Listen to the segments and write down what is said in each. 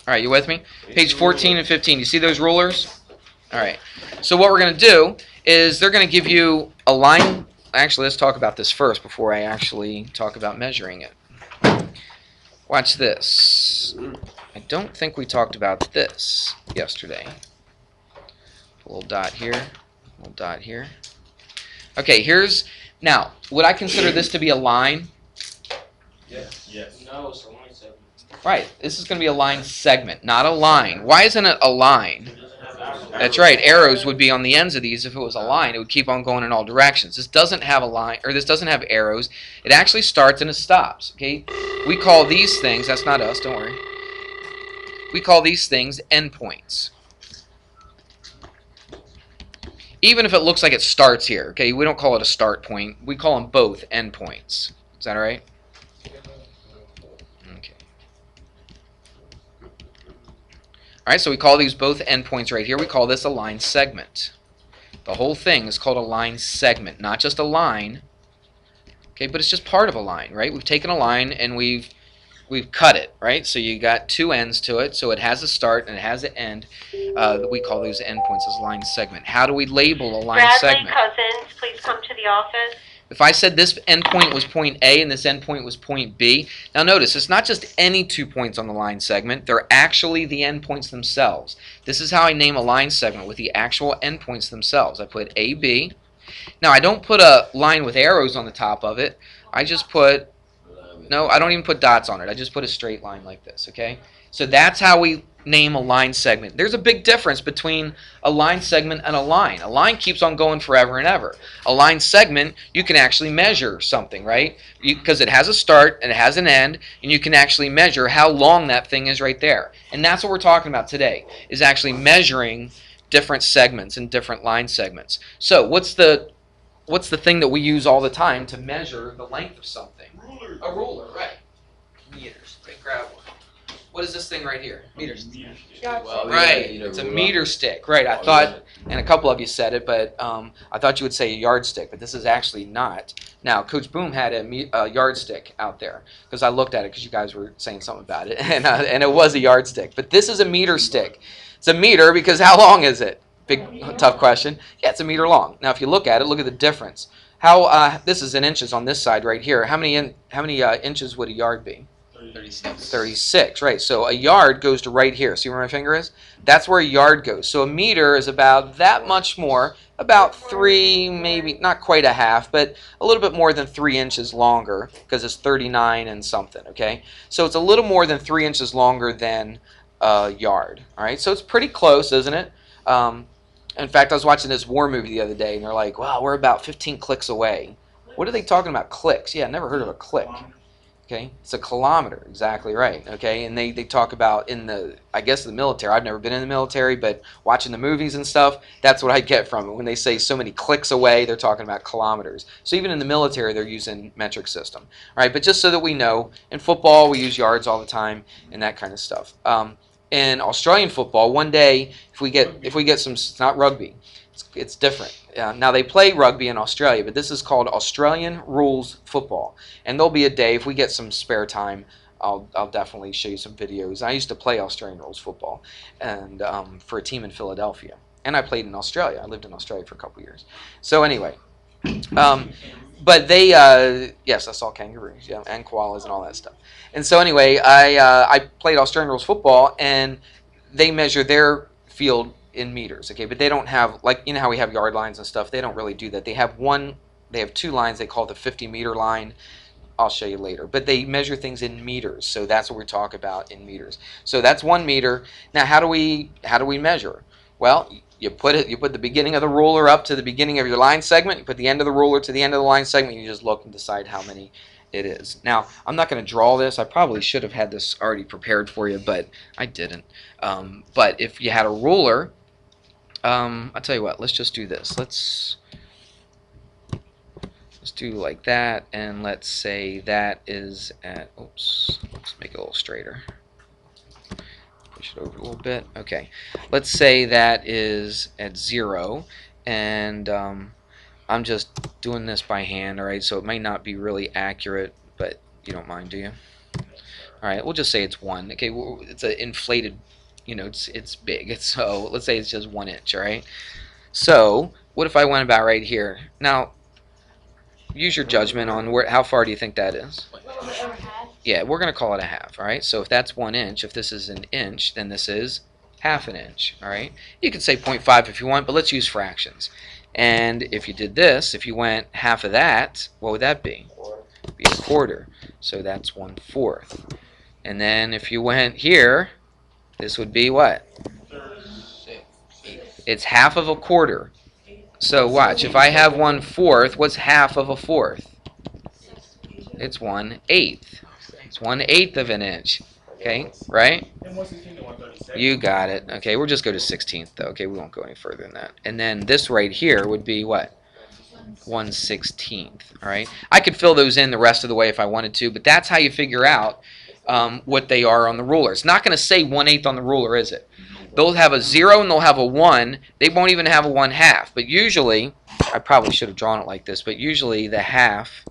All right, you with me? Page 14 and 15. You see those rulers? All right. So what we're going to do is they're going to give you a line. Actually, let's talk about this first before I actually talk about measuring it. Watch this. I don't think we talked about this yesterday. A little dot here, a little dot here. Okay, here's, now, would I consider this to be a line? Yes. Yes. No, it's a line segment. Right, this is going to be a line segment, not a line. Why isn't it a line? That's right, arrows would be on the ends of these. If it was a line, it would keep on going in all directions. This doesn't have a line, or this doesn't have arrows. It actually starts and it stops, okay? We call these things, that's not us, don't worry. We call these things endpoints. Even if it looks like it starts here, okay? We don't call it a start point. We call them both endpoints. Is that all right? Okay. All right, so we call these both endpoints right here. We call this a line segment. The whole thing is called a line segment, not just a line, okay? But it's just part of a line, right? We've taken a line and we've cut it, right? So you got two ends to it, so it has a start and it has an end. We call those endpoints as line segment. How do we label a line segment? Bradley Cousins, please come to the office. If I said this endpoint was point A and this endpoint was point B, now notice, it's not just any 2 points on the line segment. They're actually the endpoints themselves. This is how I name a line segment, with the actual endpoints themselves. I put A, B. Now, I don't put a line with arrows on the top of it. I just put, no, I don't even put dots on it. I just put a straight line like this, okay? So that's how we name a line segment. There's a big difference between a line segment and a line. A line keeps on going forever and ever. A line segment, you can actually measure something, right? Because it has a start and it has an end, and you can actually measure how long that thing is right there. And that's what we're talking about today, is actually measuring different segments and different line segments. So what's the thing that we use all the time to measure the length of something? Ruler. A ruler, right. Meters. Right, grab one. What is this thing right here? Meters. Well, Right, yeah, it's a meter stick. Right, I thought, and a couple of you said it, but I thought you would say a yardstick, but this is actually not. Now, Coach Boom had a yardstick out there, because I looked at it because you guys were saying something about it, and it was a yardstick. But this is a meter stick. It's a meter because how long is it? Big, tough question. Yeah, it's a meter long. Now, if you look at it, look at the difference. How this is in inches on this side right here. How many inches would a yard be? 36. 36, right. So a yard goes to right here. See where my finger is? That's where a yard goes. So a meter is about that much more, about 3, maybe not quite a half, but a little bit more than 3 inches longer, because it's 39 and something, okay? So it's a little more than 3 inches longer than a yard, all right? So it's pretty close, isn't it? In fact, I was watching this war movie the other day, and they're like, wow, we're about 15 clicks away. What are they talking about, clicks? Yeah, I never heard of a click. Okay, it's a kilometer, exactly right. Okay, and they talk about in the, I guess, the military. I've never been in the military, but watching the movies and stuff, that's what I get from it. When they say so many clicks away, they're talking about kilometers. So even in the military, they're using metric system. All right, but just so that we know, in football, we use yards all the time and that kind of stuff. In Australian football, one day, if we get some, it's not rugby, it's different. Now they play rugby in Australia, but this is called Australian rules football. And there'll be a day, if we get some spare time, I'll definitely show you some videos. I used to play Australian rules football, and for a team in Philadelphia. And I played in Australia. I lived in Australia for a couple years. So anyway, but they, yes, I saw kangaroos, yeah, and koalas and all that stuff. And so anyway, I played Australian rules football, and they measure their field in meters, okay, but they don't have, like, you know how we have yard lines and stuff, they don't really do that. They have 2 lines they call the 50-meter line. I'll show you later, but they measure things in meters, so that's what we're talking about, in meters. So that's 1 meter. Now how do we measure? Well, you put the beginning of the ruler up to the beginning of your line segment, you put the end of the ruler to the end of the line segment, you just look and decide how many it is. Now, I'm not going to draw this. I probably should have had this already prepared for you, but I didn't. But if you had a ruler, I'll tell you what, let's just do this. Let's do like that, and let's say that is at, oops, let's make it a little straighter. Push it over a little bit. Okay. Let's say that is at 0, and I'm just doing this by hand, all right? So it might not be really accurate, but you don't mind, do you? All right, we'll just say it's 1. Okay, it's an inflated, it's big. So let's say it's just 1 inch. All right. So what if I went about right here? Now, use your judgment on how far do you think that is? Yeah, we're going to call it a half. All right. So if that's 1 inch, if this is an inch, then this is half an inch. All right. You could say 0.5 if you want, but let's use fractions. And if you did this, if you went half of that, what would that be? It'd be a quarter. So that's 1/4. And then if you went here, this would be what? It's half of a quarter. So watch, if I have 1/4, what's half of a fourth? It's 1/8. It's 1/8 of an inch. Okay, right? You got it. Okay, we'll just go to 16th though. Okay, we won't go any further than that. And then this right here would be what? 1/16th. All right. I could fill those in the rest of the way if I wanted to, but that's how you figure out what they are on the ruler. It's not going to say 1/8 on the ruler, is it? They'll have a 0 and they'll have a 1. They won't even have a 1/2. But usually, I probably should have drawn it like this, but usually the half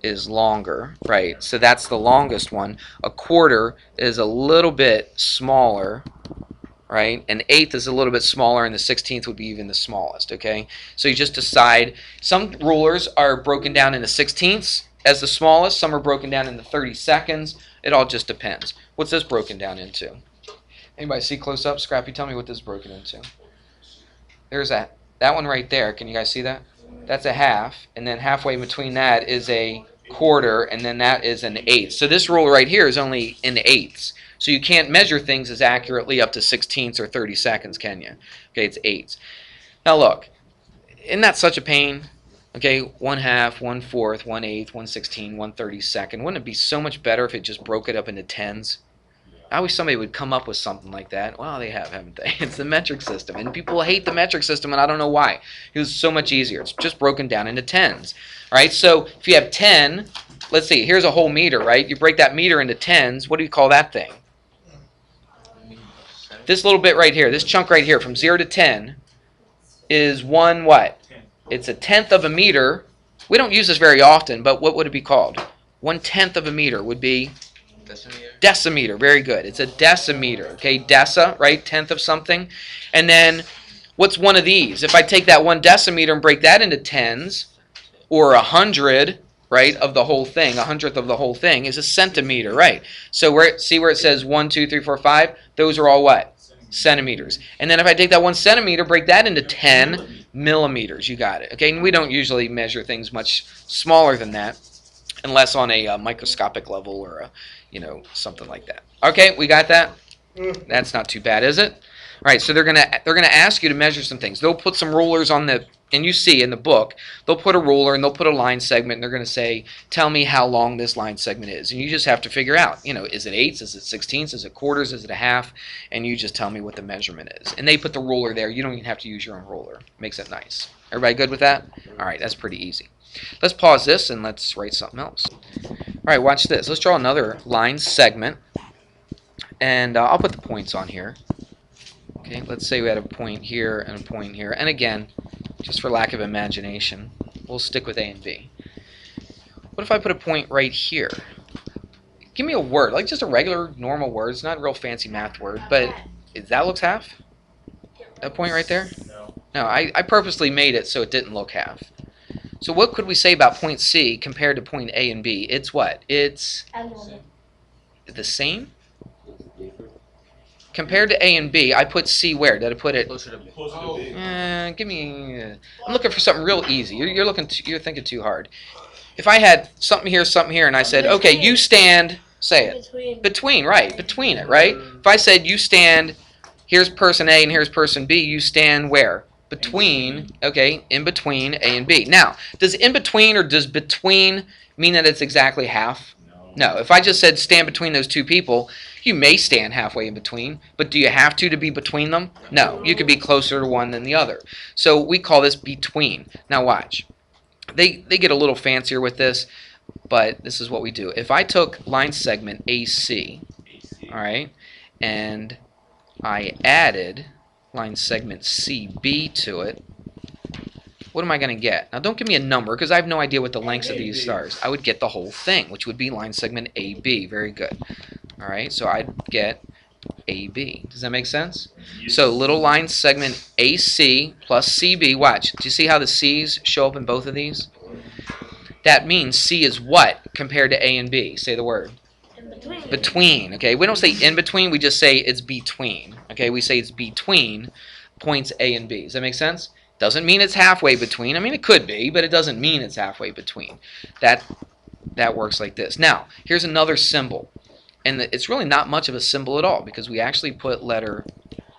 is longer, right? So that's the longest one. A quarter is a little bit smaller, right? An eighth is a little bit smaller, and the 16th would be even the smallest, okay? So you just decide. Some rulers are broken down into 16ths as the smallest. Some are broken down into 32nds. It all just depends. What's this broken down into? Anybody see close up? Scrappy, tell me what this is broken into. There's that one right there. Can you guys see that? That's a half, and then halfway between that is a quarter, and then that is an eighth. So this ruler right here is only in eighths. So you can't measure things as accurately up to 16ths or 32nds, can you? Okay, it's eighths. Now look, isn't that such a pain? Okay, 1/2, 1/4, 1/8, 1/16, 1/32. Wouldn't it be so much better if it just broke it up into tens? I wish somebody would come up with something like that. Well, they have, haven't they? It's the metric system. And people hate the metric system, and I don't know why. It was so much easier. It's just broken down into tens. All right, so if you have 10, let's see, here's a whole meter, right? You break that meter into tens. What do you call that thing? This little bit right here, this chunk right here, from 0 to 10, is one what? It's a tenth of a meter. We don't use this very often, but what would it be called? 1/10 of a meter would be? Decimeter. Very good. It's a decimeter. Okay, deci, right? Tenth of something. And then what's one of these? If I take that 1 decimeter and break that into tens, or 100, right, of the whole thing, 100th of the whole thing is a centimeter, right? So see where it says 1, 2, 3, 4, 5? Those are all what? Centimeters. And then if I take that 1 centimeter, break that into 10 millimeters. You got it. Okay, and we don't usually measure things much smaller than that, unless on a microscopic level or a, something like that. Okay, we got that? That's not too bad, is it? All right, so they're gonna ask you to measure some things. They'll put some rulers on the, and you see in the book, they'll put a ruler and they'll put a line segment, and they're gonna say, tell me how long this line segment is, and you just have to figure out, is it eighths, is it 16ths, is it quarters, is it a half, and you just tell me what the measurement is. And they put the ruler there. You don't even have to use your own ruler. Makes it nice. Everybody good with that? All right, that's pretty easy. Let's pause this and let's write something else. All right, watch this. Let's draw another line segment, and I'll put the points on here. Okay, let's say we had a point here and a point here, and again, just for lack of imagination, we'll stick with A and B. What if I put a point right here? Give me a word, like just a regular, normal word. It's not a real fancy math word, but that looks half? That point right there? No, I purposely made it so it didn't look half. So what could we say about point C compared to point A and B? It's what? It's the same? Compared to A and B, I put C where? Did I put it? Closer to B. Give me. I'm looking for something real easy. You're thinking too hard. If I had something here, and I said, okay, you stand. Say it. Between, right? Between it, right? If I said you stand. Here's person A and here's person B. You stand where? Between. Okay, in between A and B. Now, does in between or does between mean that it's exactly half? No. If I just said stand between those two people, you may stand halfway in between, but do you have to be between them? No. You could be closer to one than the other. So we call this between. Now watch. They get a little fancier with this, but this is what we do. If I took line segment AC, all right, and I added line segment CB to it, what am I going to get? Now don't give me a number because I have no idea what the lengths of these stars. I would get the whole thing, which would be line segment AB. Very good. All right, so I'd get AB. Does that make sense? So little line segment AC plus CB. Watch. Do you see how the C's show up in both of these? That means C is what compared to A and B? Say the word. Between. Okay, we don't say in between, we just say it's between. Okay, we say it's between points A and B. Does that make sense? Doesn't mean it's halfway between. I mean, it could be, but it doesn't mean it's halfway between. That works like this. Now, here's another symbol. And it's really not much of a symbol at all because we actually put letter,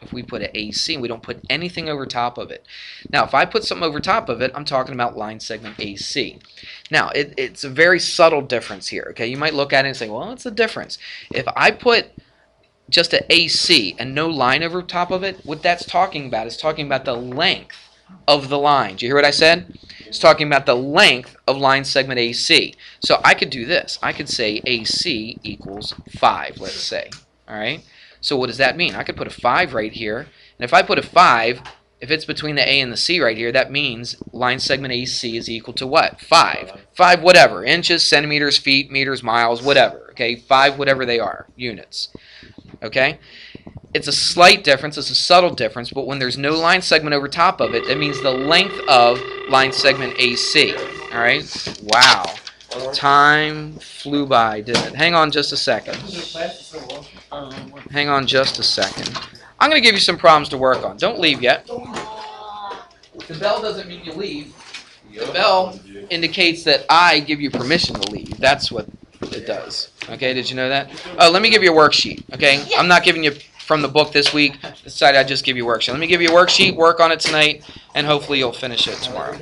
if we put an AC, we don't put anything over top of it. Now, if I put something over top of it, I'm talking about line segment AC. Now, it's a very subtle difference here. Okay, you might look at it and say, well, what's the difference? If I put just an AC and no line over top of it, what that's talking about is talking about the length of the line. Do you hear what I said? It's talking about the length of line segment AC. So I could do this. I could say AC equals 5, let's say. All right? So what does that mean? I could put a 5 right here. And if I put a 5, if it's between the A and the C right here, that means line segment AC is equal to what? 5. 5 whatever. Inches, centimeters, feet, meters, miles, whatever. Okay? 5 whatever they are. Units. Okay? It's a slight difference, it's a subtle difference, but when there's no line segment over top of it, that means the length of line segment AC. All right? Wow. Time flew by, didn't it? Hang on just a second. Hang on just a second. I'm going to give you some problems to work on. Don't leave yet. The bell doesn't mean you leave. The bell indicates that I give you permission to leave. That's what it does. Okay, did you know that? Oh, let me give you a worksheet. Okay? I'm not giving you from the book this week. Decided I'd just give you a worksheet. Let me give you a worksheet, work on it tonight, and hopefully you'll finish it tomorrow.